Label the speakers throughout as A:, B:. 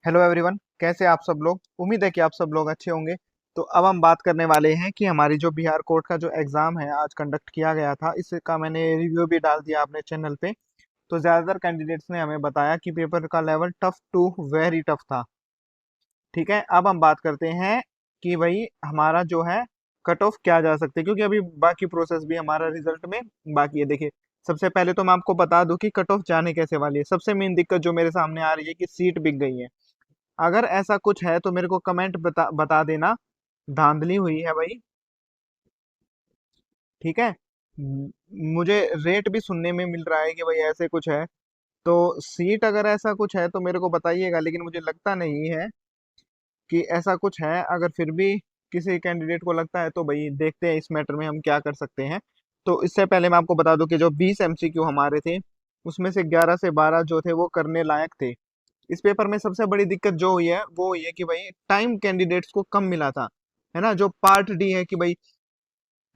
A: Hello everyone, कैसे आप सब लोग। उम्मीद है कि आप सब लोग अच्छे होंगे। तो अब हम बात करने वाले हैं कि हमारी जो बिहार कोर्ट का जो एग्ज़ाम है आज कंडक्ट किया गया था, इसका मैंने रिव्यू भी डाल दिया अपने चैनल पे। तो ज़्यादातर कैंडिडेट्स ने हमें बताया कि पेपर का level tough to very tough था। ठीक है, अब हम बात करते हैं कि भाई हमारा जो है कट ऑफ क्या जा सकते हैं, क्योंकि अभी बाकी प्रोसेस भी हमारा रिजल्ट में बाकी है। देखिए, सबसे पहले तो मैं आपको बता दूं कि कट ऑफ जाने कैसे वाली है। सबसे मेन दिक्कत जो मेरे सामने आ रही है कि सीट बिक गई है। अगर ऐसा कुछ है तो मेरे को कमेंट बता देना, धांधली हुई है भाई। ठीक है। मुझे रेट भी सुनने में मिल रहा है कि भाई ऐसे कुछ है। तो सीट अगर ऐसा कुछ है तो मेरे को बताइएगा, लेकिन मुझे लगता नहीं है कि ऐसा कुछ है। अगर फिर भी किसी कैंडिडेट को लगता है तो भाई देखते हैं इस मैटर में हम क्या कर सकते हैं। तो इससे पहले मैं आपको बता दूं कि जो 20 एमसीक्यू हमारे थे, उसमें से 11 से 12 जो थे वो करने लायक थे। इस पेपर में सबसे बड़ी दिक्कत जो हुई है वो ये कि भाई टाइम कैंडिडेट्स को कम मिला था। है ना, जो पार्ट डी है कि भाई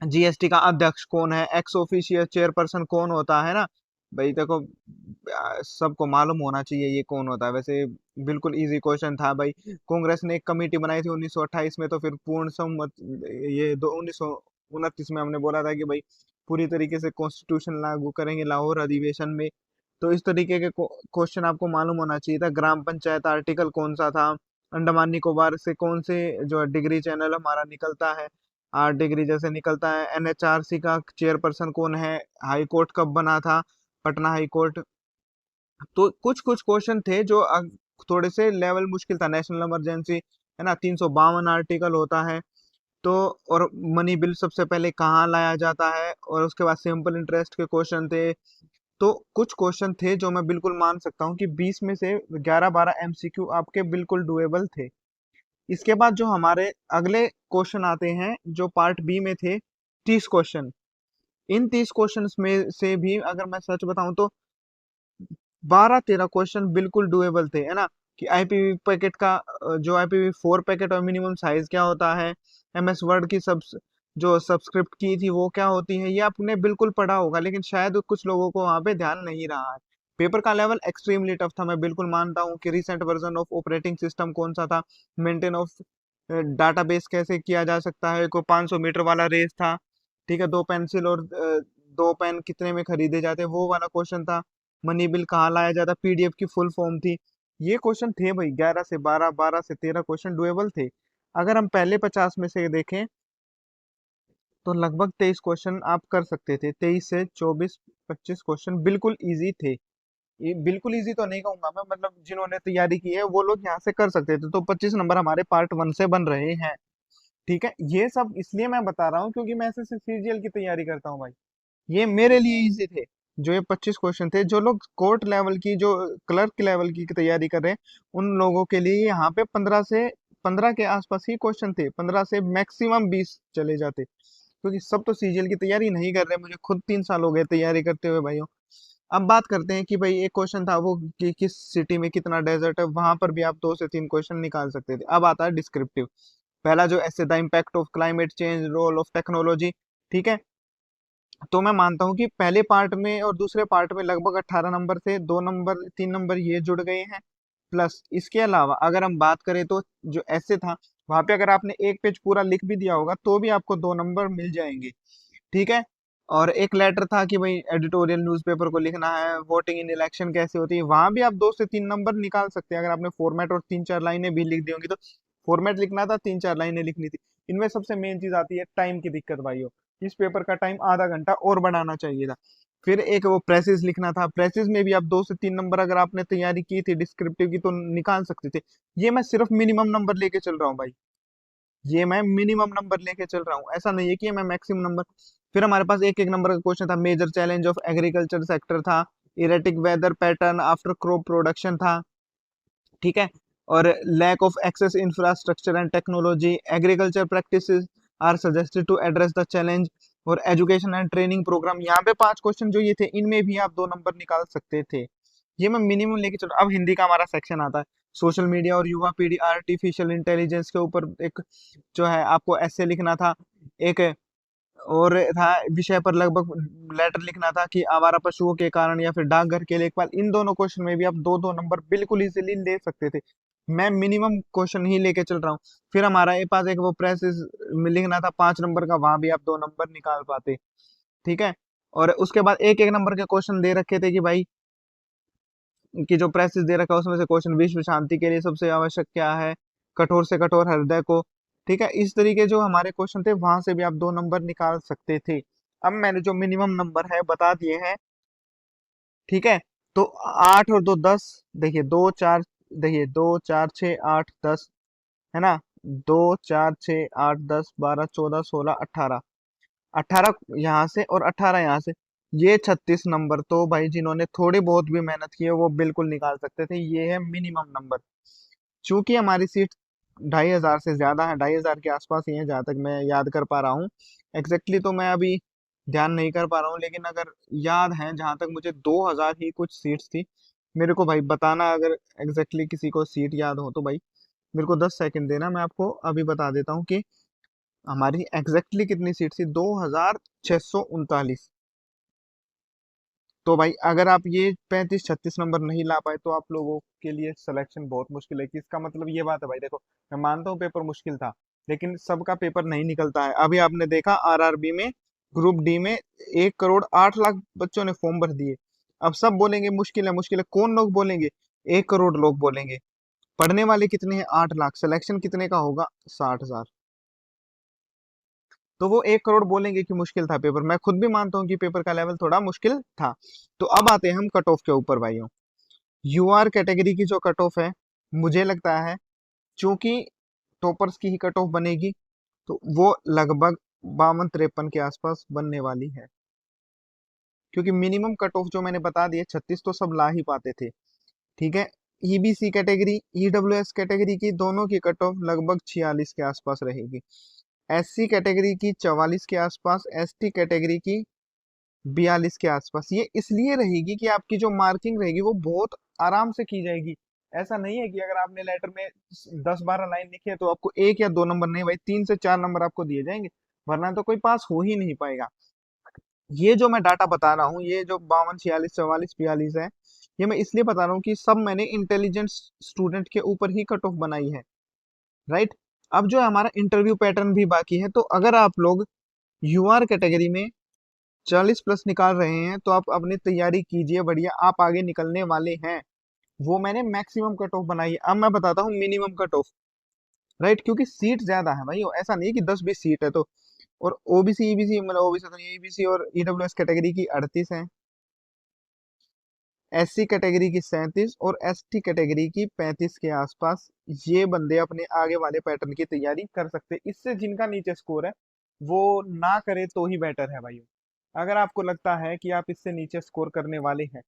A: जीएसटी का अध्यक्ष कौन है, एक्स ऑफिशियल चेयरपर्सन कौन होता है ना। भाई देखो, सबको मालूम होना चाहिए ये कौन होता है वैसे। बिल्कुल इजी क्वेश्चन था भाई। कांग्रेस ने एक कमेटी बनाई थी 1928 में, तो फिर पूर्ण सम्मत ये दो 1929 में हमने बोला था कि भाई पूरी तरीके से कॉन्स्टिट्यूशन लागू करेंगे लाहौर अधिवेशन में। तो इस तरीके के क्वेश्चन आपको मालूम होना चाहिए था। ग्राम पंचायत आर्टिकल कौन सा था, अंडमान निकोबार से कौन से जो डिग्री चैनल हमारा निकलता है, 8 डिग्री जैसे निकलता है। एनएचआरसी का चेयरपर्सन कौन है, हाई कोर्ट कब बना था, पटना हाई कोर्ट। तो कुछ कुछ क्वेश्चन थे जो थोड़े से लेवल मुश्किल था। नेशनल इमरजेंसी है ना, 352 आर्टिकल होता है। तो और मनी बिल सबसे पहले कहाँ लाया जाता है, और उसके बाद सिंपल इंटरेस्ट के क्वेश्चन थे। तो कुछ क्वेश्चन थे जो मैं बिल्कुल मान सकता हूँ कि 20 में से 11-12 एमसीक्यू आपके बिल्कुल डुएबल थे। इसके बाद जो हमारे अगले क्वेश्चन आते हैं जो पार्ट बी में थे, 30 क्वेश्चन। इन 30 क्वेश्चन में से भी अगर मैं सच बताऊं तो 12-13 क्वेश्चन बिल्कुल डुएबल थे। है ना, कि आईपीवी पैकेट का जो आईपीवी 4 पैकेट और मिनिमम साइज क्या होता है, एमएस वर्ड की सब जो सब्सक्रिप्ट की थी वो क्या होती है, ये आपने बिल्कुल पढ़ा होगा, लेकिन शायद कुछ लोगों को वहां पे ध्यान नहीं रहा है। पेपर का लेवल एक्सट्रीमली टफ था। मैं बिल्कुल मानता हूँ कि recent version of operating system कौन सा था, मेंटेन ऑफ डाटाबेस कैसे किया जा सकता है, को 500 मीटर वाला रेस था। ठीक है, दो पेंसिल और दो पेन कितने में खरीदे जाते, वो वाला क्वेश्चन था। मनी बिल कहाँ लाया जाता, पीडीएफ की फुल फॉर्म थी। ये क्वेश्चन थे भाई, 11 से 12, 12 से 13 क्वेश्चन डुएबल थे। अगर हम पहले 50 में से देखें तो लगभग 23 क्वेश्चन आप कर सकते थे। 23 से 24, 25 क्वेश्चन बिल्कुल इजी थे। ये बिल्कुल इजी तो नहीं कहूंगा मैं, मतलब जिन्होंने तैयारी की है वो लोग यहाँ से कर सकते थे। तो 25 नंबर हमारे पार्ट 1 से बन रहे हैं। ठीक है, ये सब इसलिए मैं बता रहा हूँ क्योंकि मैं एसएससी सीजीएल की तैयारी करता हूँ भाई। ये मेरे लिए इजी थे। जो ये 25 क्वेश्चन थे, जो लोग कोर्ट लेवल की, जो क्लर्क लेवल की तैयारी कर रहे हैं, उन लोगों के लिए यहाँ पे 15 के आसपास ही क्वेश्चन थे। 15 से मैक्सिमम 20 चले जाते, क्योंकि सब तो सीजीएल की तैयारी नहीं कर रहे। मुझे खुद 3 साल हो गए तैयारी करते हुए भाइयों। अब बात करते हैं कि भाई एक क्वेश्चन था वो कि किस सिटी में कितना डेजर्ट है, वहां पर भी आप 2 से 3 क्वेश्चन निकाल सकते थे। अब आता है डिस्क्रिप्टिव। पहला जो ऐसे the impact of climate change, role of technology. ठीक है, तो मैं मानता हूँ कि पहले पार्ट में और दूसरे पार्ट में लगभग 18 नंबर से 2 नंबर 3 नंबर ये जुड़ गए हैं। प्लस इसके अलावा अगर हम बात करें तो जो ऐसे था, वहां पे अगर आपने एक पेज पूरा लिख भी दिया होगा तो भी आपको 2 नंबर मिल जाएंगे। ठीक है, और एक लेटर था कि भाई एडिटोरियल न्यूज़पेपर को लिखना है, वोटिंग इन इलेक्शन कैसे होती है, वहां भी आप 2 से 3 नंबर निकाल सकते हैं अगर आपने फॉर्मेट और 3-4 लाइनें भी लिख दी होंगी तो। फॉर्मेट लिखना था, 3-4 लाइनें लिखनी थी। इनमें सबसे मेन चीज आती है टाइम की दिक्कत भाइयों। इस पेपर का टाइम आधा घंटा और बढ़ाना चाहिए था। फिर एक वो प्रेसिस लिखना था, प्रेसिस में भी आप 2 से 3 नंबर अगर आपने तैयारी की थी डिस्क्रिप्टिव की तो निकाल सकते थे। ये मैं सिर्फ मिनिमम नंबर लेके चल रहा हूँ भाई। ये मैं मिनिमम नंबर लेके चल रहा हूँ, ऐसा नहीं है कि मैं मैक्सिमम नंबर। फिर हमारे पास एक एक नंबर का क्वेश्चन था। Major challenge of agriculture sector था, erratic weather pattern after crop production था। ठीक है, और lack of access infrastructure and technology, agriculture practices are suggested to address the challenge, और एजुकेशन एंड ट्रेनिंग प्रोग्राम। यहाँ पे 5 क्वेश्चन जो ये थे, इनमें भी आप 2 नंबर निकाल सकते थे। ये मैं मिनिमम लेके चल। अब हिंदी का हमारा सेक्शन आता है। सोशल मीडिया और युवा पीढ़ी आर्टिफिशियल इंटेलिजेंस के ऊपर एक जो है आपको ऐसे लिखना था। एक और था विषय पर लगभग लेटर लिखना था कि आवारा पशुओं के कारण या फिर डाकघर के लेखपाल। इन दोनों क्वेश्चन में भी आप 2-2 नंबर बिल्कुल इजीली ले सकते थे। मैं मिनिमम क्वेश्चन ही लेके चल रहा हूँ। फिर हमारा ये पास एक वो प्रेस में लिखना था 5 नंबर का, वहां भी आप 2 नंबर निकाल पाते। ठीक है। और उसके बाद एक एक नंबर के क्वेश्चन दे रखे थे कि भाई कि जो प्रेसिस दे रखा है उसमें से क्वेश्चन विश्व शांति के लिए सबसे आवश्यक क्या है, कठोर से कठोर हृदय को। ठीक है, इस तरीके जो हमारे क्वेश्चन थे वहां से भी आप 2 नंबर निकाल सकते थे। अब मैंने जो मिनिमम नंबर है बता दिए हैं। ठीक है। तो 8 और 2 10, देखिए 2 4, देखिए 2 4 6 8 10, है ना। 2 4 6 8 10 12 14 16 18, 18 यहाँ से और 18 यहाँ से, ये 36 नंबर तो भाई जिन्होंने थोड़ी बहुत भी मेहनत की है वो बिल्कुल निकाल सकते थे। ये है मिनिमम नंबर। चूंकि हमारी सीट 2,500 से ज्यादा है, 2,500 के आसपास ही है जहां तक मैं याद कर पा रहा हूँ। एग्जैक्टली तो मैं अभी ध्यान नहीं कर पा रहा हूँ, लेकिन अगर याद है जहां तक मुझे 2,000 ही कुछ सीट्स थी। मेरे को भाई बताना अगर एग्जैक्टली किसी को सीट याद हो तो भाई मेरे को 10 सेकंड देना, मैं आपको अभी बता देता हूँ कि हमारी एग्जैक्टली कितनी सीट थी। 2,639। तो भाई अगर आप ये 35 36 नंबर नहीं ला पाए तो आप लोगों के लिए सिलेक्शन बहुत मुश्किल है। कि इसका मतलब ये बात है भाई, देखो मैं मानता हूँ पेपर मुश्किल था, लेकिन सबका पेपर नहीं निकलता है। अभी आपने देखा आरआरबी में, ग्रुप डी में 1 करोड़ 8 लाख बच्चों ने फॉर्म भर दिए। अब सब बोलेंगे मुश्किल है मुश्किल है, कौन लोग बोलेंगे? 1 करोड़ लोग बोलेंगे। पढ़ने वाले कितने हैं? 8 लाख। सिलेक्शन कितने का होगा? 60,000। तो वो 1 करोड़ बोलेंगे कि मुश्किल था पेपर। मैं खुद भी मानता हूँ कि पेपर का लेवल थोड़ा मुश्किल था। तो अब आते हैं हम कट ऑफ के ऊपर भाइयों। यूआर कैटेगरी की जो कट ऑफ है, मुझे लगता है चूंकि टॉपर्स की ही कट ऑफ बनेगी, तो वो लगभग 52 53 के आसपास बनने वाली है। क्योंकि मिनिमम कट ऑफ जो मैंने बता दिए 36 तो सब ला ही पाते थे। ठीक है। ईबीसी कैटेगरी, ईडब्ल्यूएस कैटेगरी की दोनों की कट ऑफ लगभग 46 के आसपास रहेगी। एससी कैटेगरी की 44 के आसपास, एसटी कैटेगरी की 42 के आसपास। ये इसलिए रहेगी कि आपकी जो मार्किंग रहेगी वो बहुत आराम से की जाएगी। ऐसा नहीं है कि अगर आपने लेटर में 10 12 लाइन लिखी है तो आपको 1 या 2 नंबर नहीं भाई, 3 से 4 नंबर आपको दिए जाएंगे, वरना तो कोई पास हो ही नहीं पाएगा। ये जो मैं डाटा बता रहा हूँ, ये जो 52 46 44 42 है, ये मैं इसलिए बता रहा हूँ कि सब मैंने इंटेलिजेंट स्टूडेंट के ऊपर ही कट ऑफ बनाई है। राइट। अब जो है हमारा इंटरव्यू पैटर्न भी बाकी है। तो अगर आप लोग यूआर कैटेगरी में 40 प्लस निकाल रहे हैं तो आप अपनी तैयारी कीजिए बढ़िया, आप आगे निकलने वाले हैं। वो मैंने मैक्सिमम कट ऑफ बनाई है। अब मैं बताता हूँ मिनिमम कट ऑफ। राइट, क्योंकि सीट ज्यादा है भाई, ऐसा नहीं कि 10 20 सीट है तो। और ओबीसी ईबीसी, मतलब ओबीसी तो ईबीसी और ईडब्ल्यूएस कैटेगरी की 38 है, एससी कैटेगरी की 37 और एसटी कैटेगरी की 35 के आसपास। ये बंदे अपने आगे वाले पैटर्न की तैयारी कर सकते हैं। इससे जिनका नीचे स्कोर है वो ना करे तो ही बेटर है भाई। अगर आपको लगता है कि आप इससे नीचे स्कोर करने वाले हैं।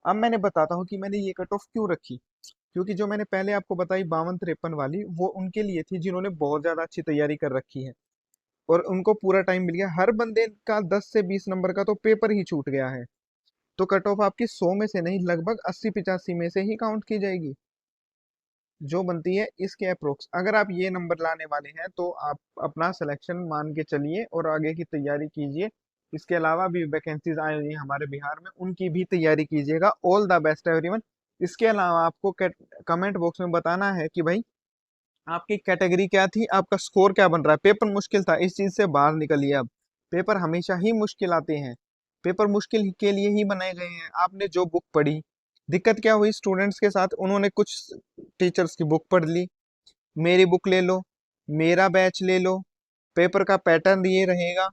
A: अब मैंने बताता हूँ कि मैंने ये कट ऑफ क्यों रखी। क्योंकि जो मैंने पहले आपको बताई 52 53 वाली, वो उनके लिए थी जिन्होंने बहुत ज्यादा अच्छी तैयारी कर रखी है और उनको पूरा टाइम मिल गया। हर बंदे का 10 से 20 नंबर का तो पेपर ही छूट गया है। तो कट ऑफ आपकी 100 में से नहीं, लगभग 80 85 में से ही काउंट की जाएगी जो बनती है इसके अप्रोक्स। अगर आप ये नंबर लाने वाले हैं तो आप अपना सिलेक्शन मान के चलिए और आगे की तैयारी कीजिए। इसके अलावा भी वैकेंसीज आई हुई हैं हमारे बिहार में, उनकी भी तैयारी कीजिएगा। All the best everyone. इसके अलावा आपको कमेंट बॉक्स में बताना है कि भाई आपकी कैटेगरी क्या थी, आपका स्कोर क्या बन रहा है। पेपर मुश्किल था, इस चीज से बाहर निकलिए। अब पेपर हमेशा ही मुश्किल आते हैं, पेपर मुश्किल के लिए ही बनाए गए हैं। आपने जो बुक पढ़ी, दिक्कत क्या हुई स्टूडेंट्स के साथ, उन्होंने कुछ टीचर्स की बुक पढ़ ली। मेरी बुक ले लो, मेरा बैच ले लो, पेपर का पैटर्न ये रहेगा।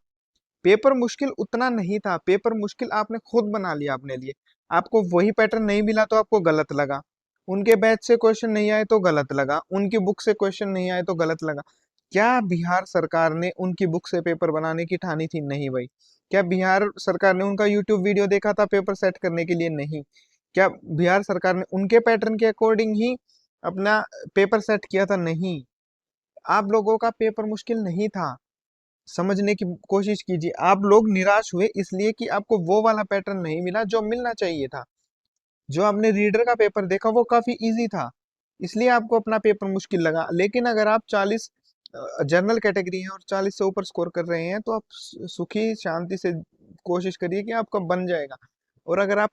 A: पेपर मुश्किल उतना नहीं था, पेपर मुश्किल आपने खुद बना लिया अपने लिए। आपको वही पैटर्न नहीं मिला तो आपको गलत लगा, उनके बैच से क्वेश्चन नहीं आए तो गलत लगा, उनकी बुक से क्वेश्चन नहीं आए तो गलत लगा। क्या बिहार सरकार ने उनकी बुक से पेपर बनाने की ठानी थी? नहीं भाई। क्या बिहार सरकार ने उनका यूट्यूब वीडियो देखा था पेपर सेट करने के लिए? नहीं। क्या बिहार सरकार ने उनके पैटर्न के अकॉर्डिंग ही अपना पेपर सेट किया था? नहीं। आप लोगों का पेपर मुश्किल नहीं था, समझने की कोशिश कीजिए। आप लोग निराश हुए इसलिए कि आपको वो वाला पैटर्न नहीं मिला जो मिलना चाहिए था। जो आपने रीडर का पेपर देखा वो काफी इजी था, इसलिए आपको अपना पेपर मुश्किल लगा। लेकिन अगर आप 40 जनरल कैटेगरी हैं और 40 से ऊपर स्कोर कर रहे हैं तो आप सुखी शांति से कोशिश करिए कि आपका बन जाएगा। और अगर आप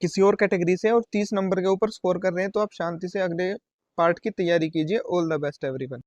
A: किसी और कैटेगरी से और 30 नंबर के ऊपर स्कोर कर रहे हैं तो आप शांति से अगले पार्ट की तैयारी कीजिए। All the best everyone.